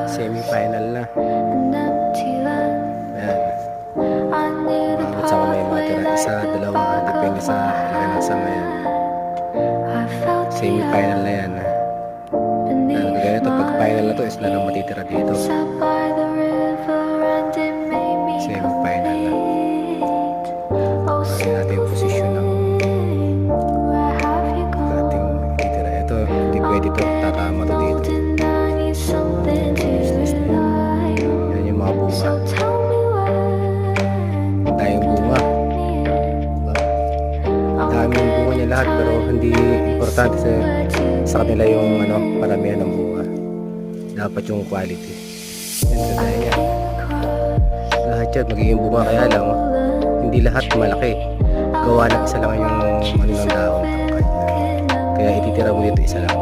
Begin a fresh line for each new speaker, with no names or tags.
Semi-final na. Ayan. Umabot sa may matira. Isa, dalawa, depende sa laki ng sama yan. Semi-final na yan. Ganito, pag final na to, is lang matitira dito. Semi-final na. Pagkain natin yung posisyon ng ating matitira. Ito, hindi pwede to. Tatama to dito. Yan yung mga bunga. Tayong bunga. Daming bunga niya lahat, pero hindi importante sa kanila yung paramihan ng bunga. Dapat yung quality. Yan kagaya yan. Lahat yan magiging bunga, kaya lang hindi lahat malaki. Gawa ng isa lang yung ng dahon. Kaya ititira mo dito isa lang.